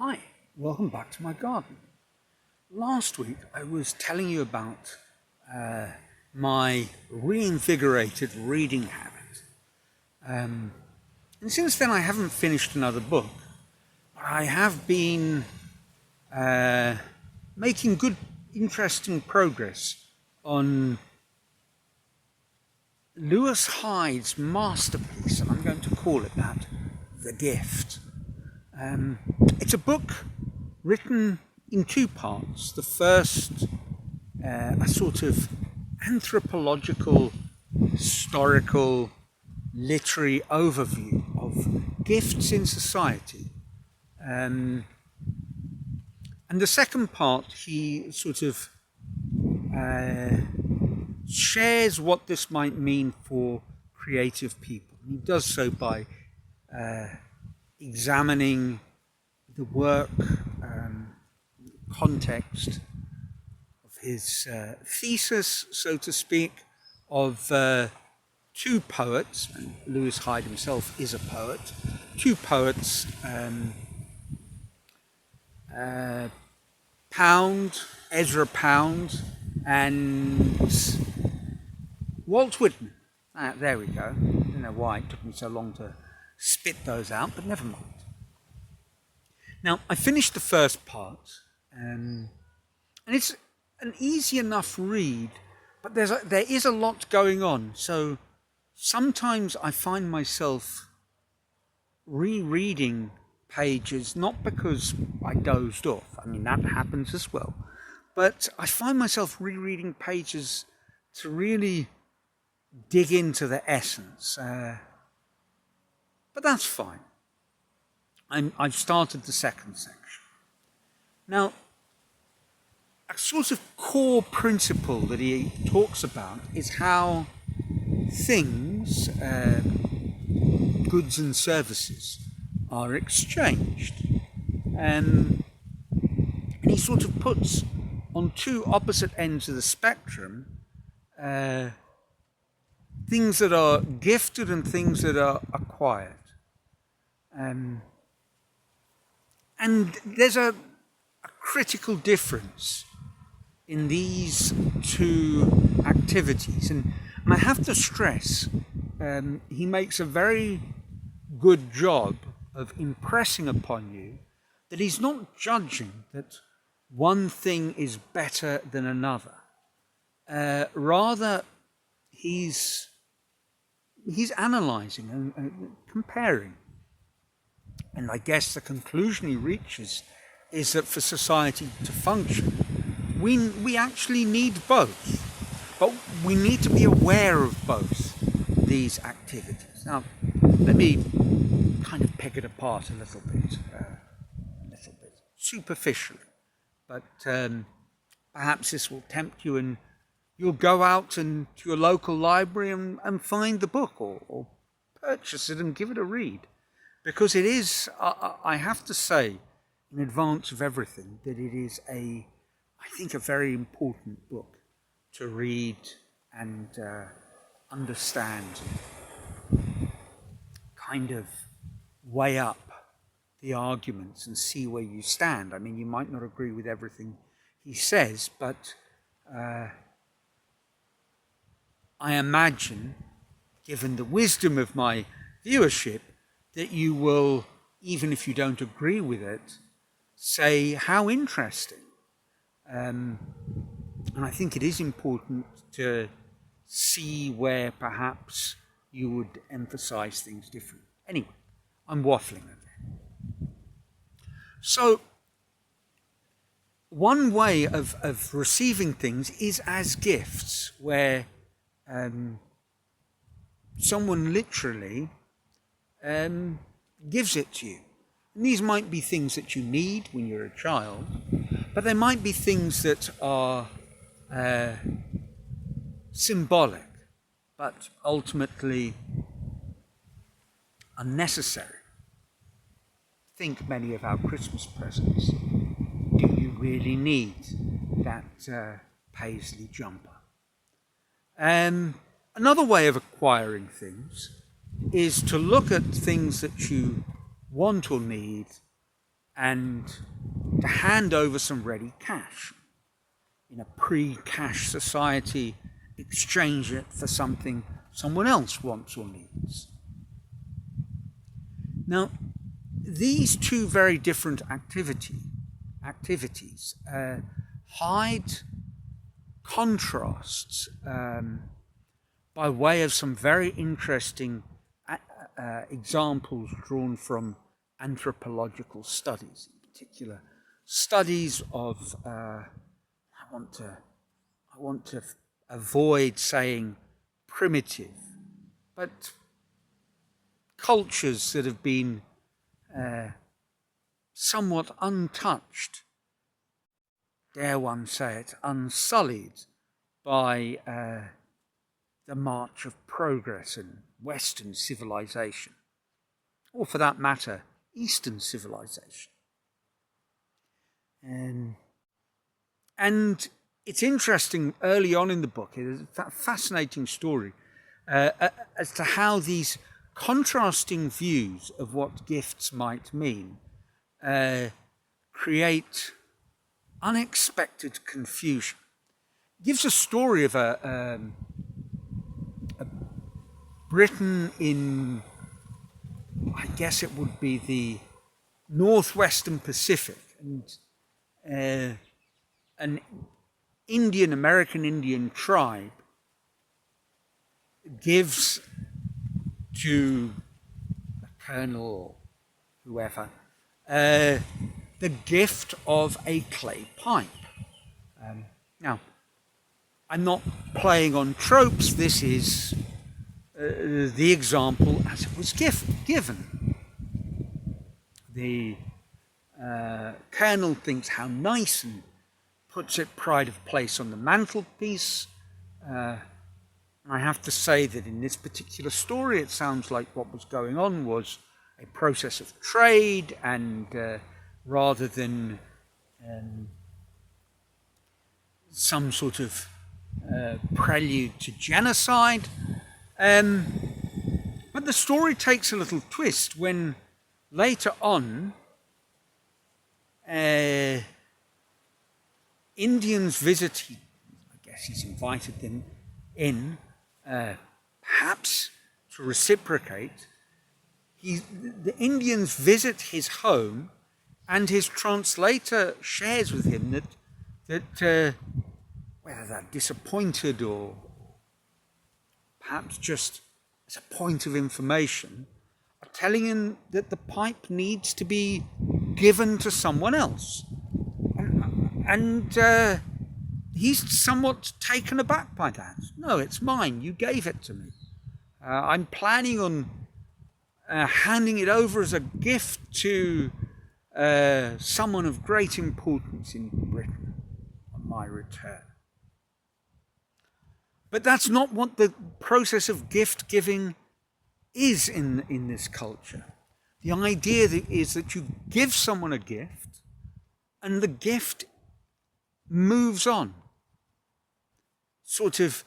Hi, welcome back to my garden. Last week I was telling you about my reinvigorated reading habit. And since then I haven't finished another book, but I have been making good, interesting progress on Lewis Hyde's masterpiece, and I'm going to call it that, The Gift. It's a book written in two parts. The first, a sort of anthropological, historical, literary overview of gifts in society. And the second part, he sort of shares what this might mean for creative people. He does so by examining the work, context of his thesis, so to speak, of two poets, and Lewis Hyde himself is a poet, two poets, Pound, Ezra Pound, and Walt Whitman. There we go. I don't know why it took me so long to spit those out, but never mind. Now, I finished the first part, and it's an easy enough read, but there is a lot going on. So sometimes I find myself rereading pages, not because I dozed off, I mean that happens as well, but I find myself rereading pages to really dig into the essence. But that's fine. I've started the second section. Now, a sort of core principle that he talks about is how things, goods and services, are exchanged. And he sort of puts on two opposite ends of the spectrum things that are gifted and things that are acquired. And there's a critical difference in these two activities. And I have to stress, he makes a very good job of impressing upon you that he's not judging that one thing is better than another. Rather, he's analysing and comparing. And I guess the conclusion he reaches is that for society to function, we actually need both. But we need to be aware of both these activities. Now, let me kind of pick it apart a little bit superficially. But perhaps this will tempt you, and you'll go out to your local library and find the book, or purchase it and give it a read. Because it is, I have to say, in advance of everything, that it is I think, a very important book to read and understand, kind of weigh up the arguments and see where you stand. I mean, you might not agree with everything he says, but I imagine, given the wisdom of my viewership, that you will, even if you don't agree with it, say how interesting. And I think it is important to see where perhaps you would emphasize things differently. Anyway, I'm waffling again. So, one way of receiving things is as gifts, where someone literally gives it to you. And these might be things that you need when you're a child, but they might be things that are symbolic, but ultimately unnecessary. Think many of our Christmas presents. Do you really need that paisley jumper? Another way of acquiring things is to look at things that you want or need and to hand over some ready cash. In a pre-cash society, exchange it for something someone else wants or needs. Now, these two very different activities hide contrasts by way of some very interesting examples drawn from anthropological studies, in particular studies of I want to avoid saying primitive, but cultures that have been somewhat untouched, dare one say it, unsullied by the march of progress and Western civilization, or for that matter, Eastern civilization. And it's interesting, early on in the book, it's a fascinating story as to how these contrasting views of what gifts might mean create unexpected confusion. It gives a story of a Britain in, I guess it would be the northwestern Pacific, and an American Indian tribe gives to a colonel or whoever the gift of a clay pipe. Now, I'm not playing on tropes. This is the example as it was given. The colonel thinks how nice and puts it pride of place on the mantelpiece. I have to say that in this particular story, it sounds like what was going on was a process of trade, and rather than some sort of prelude to genocide. But the story takes a little twist when later on Indians visit, I guess he's invited them in, perhaps to reciprocate. The Indians visit his home, and his translator shares with him that whether they're disappointed or perhaps just as a point of information, are telling him that the pipe needs to be given to someone else. And he's somewhat taken aback by that. No, it's mine. You gave it to me. I'm planning on handing it over as a gift to someone of great importance in Britain on my return. But that's not what the process of gift giving is in this culture. The idea is that you give someone a gift, and the gift moves on. Sort of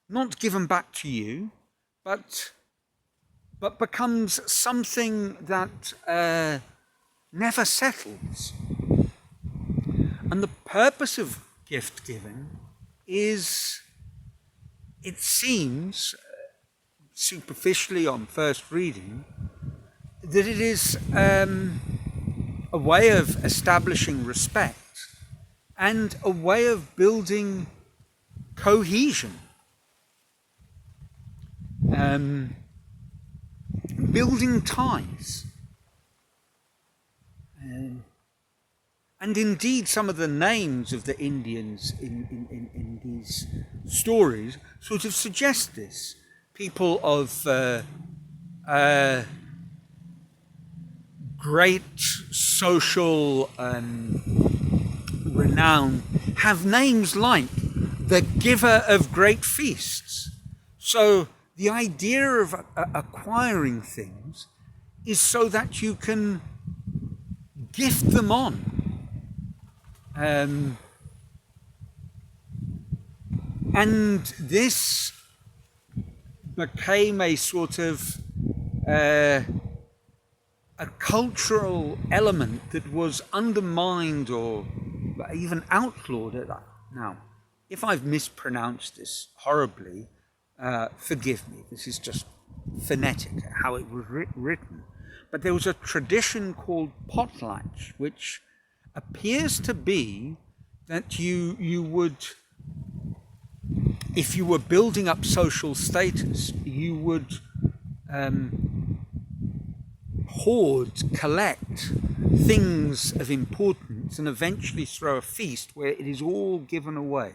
not given back to you, but becomes something that never settles. And the purpose of gift giving is, it seems, superficially on first reading, that it is a way of establishing respect and a way of building cohesion, building ties. And indeed, some of the names of the Indians in these stories sort of suggest this. People of great social renown have names like the giver of great feasts. So the idea of acquiring things is so that you can gift them on. And this became a sort of a a cultural element that was undermined or even outlawed. Now, if I've mispronounced this horribly, forgive me. This is just phonetic, how it was written. But there was a tradition called potlatch, which appears to be that you would, if you were building up social status, you would hoard, collect things of importance and eventually throw a feast where it is all given away.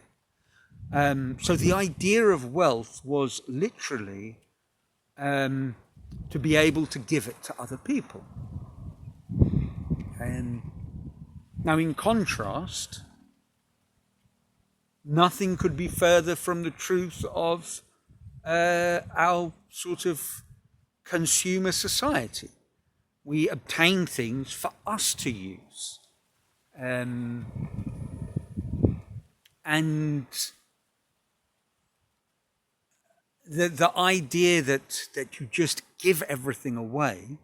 So the idea of wealth was literally to be able to give it to other people. Now, in contrast, nothing could be further from the truth of our sort of consumer society. We obtain things for us to use. And the idea that you just give everything away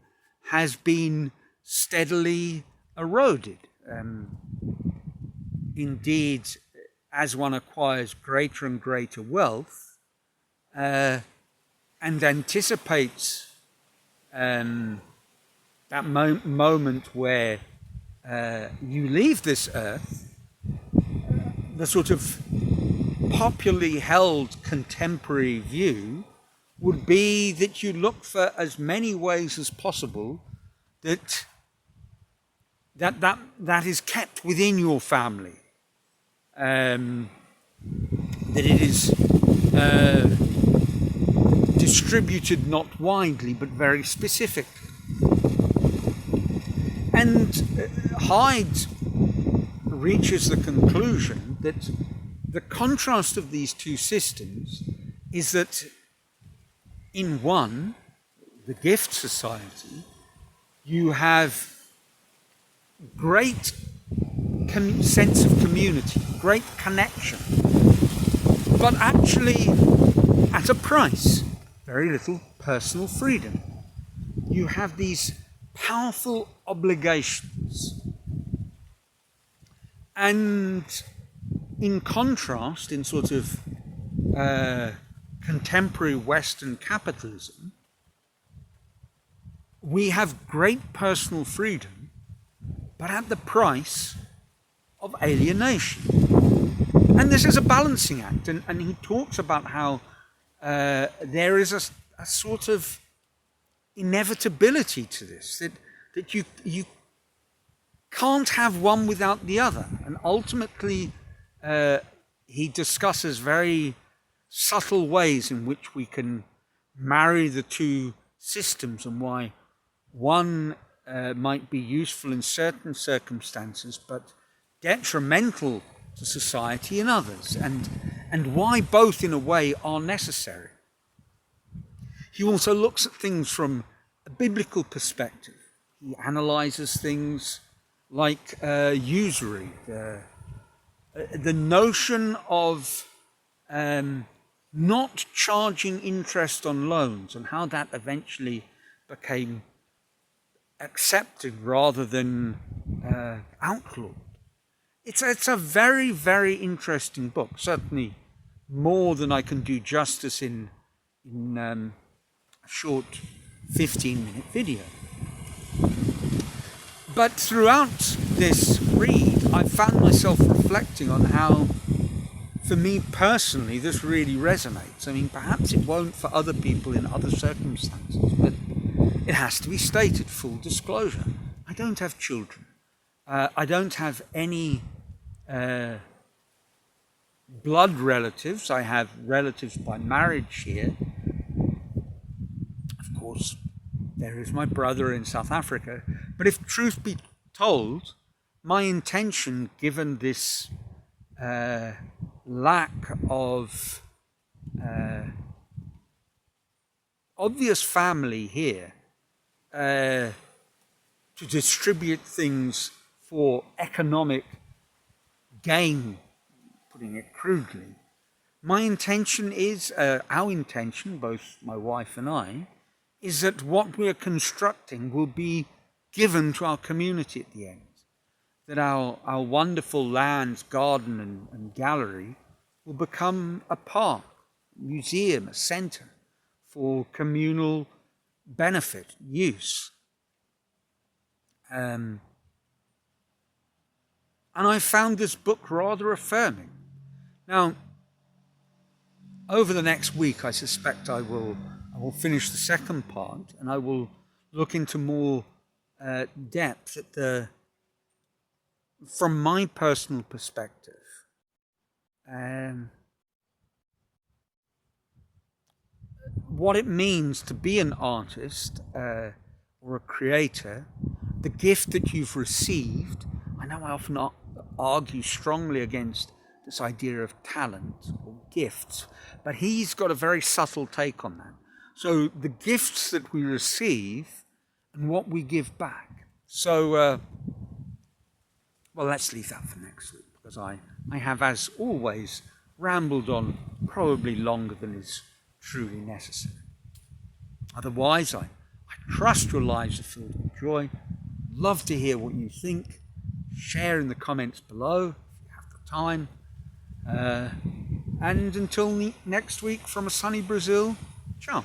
has been steadily eroded. Indeed, as one acquires greater and greater wealth and anticipates that moment where you leave this earth, the sort of popularly held contemporary view would be that you look for as many ways as possible that is kept within your family, that it is distributed not widely but very specifically. And Hyde reaches the conclusion that the contrast of these two systems is that in one, the gift society, you have great sense of community, great connection, but actually at a price, very little personal freedom. You have these powerful obligations. And in contrast, in sort of contemporary Western capitalism, we have great personal freedom, but at the price of alienation. And this is a balancing act, and he talks about how there is a sort of inevitability to this, that you can't have one without the other. And ultimately, he discusses very subtle ways in which we can marry the two systems and why one might be useful in certain circumstances but detrimental to society in others, and why both in a way are necessary. He also looks at things from a biblical perspective. He analyzes things like usury, the notion of not charging interest on loans, and how that eventually became accepted rather than outlawed. It's a very, very interesting book, certainly more than I can do justice in a short 15-minute video. But throughout this read, I found myself reflecting on how, for me personally, this really resonates. I mean, perhaps it won't for other people in other circumstances, but it has to be stated, full disclosure. I don't have children. I don't have any blood relatives. I have relatives by marriage here. Of course, there is my brother in South Africa. But if truth be told, my intention, given this lack of obvious family here, to distribute things for economic gain, putting it crudely, my intention is, our intention, both my wife and I, is that what we are constructing will be given to our community at the end. That our wonderful land, garden and gallery will become a park, museum, a centre for communal benefit, use. And I found this book rather affirming. Now, over the next week, I suspect I will finish the second part, and I will look into more depth at from my personal perspective, what it means to be an artist or a creator, the gift that you've received. I know I often argue strongly against this idea of talent or gifts, but he's got a very subtle take on that. So the gifts that we receive and what we give back. So, well, let's leave that for next week, because I have, as always, rambled on probably longer than is truly necessary. Otherwise, I trust your lives are filled with joy. Love to hear what you think. Share in the comments below if you have the time. And until next week from a sunny Brazil, ciao.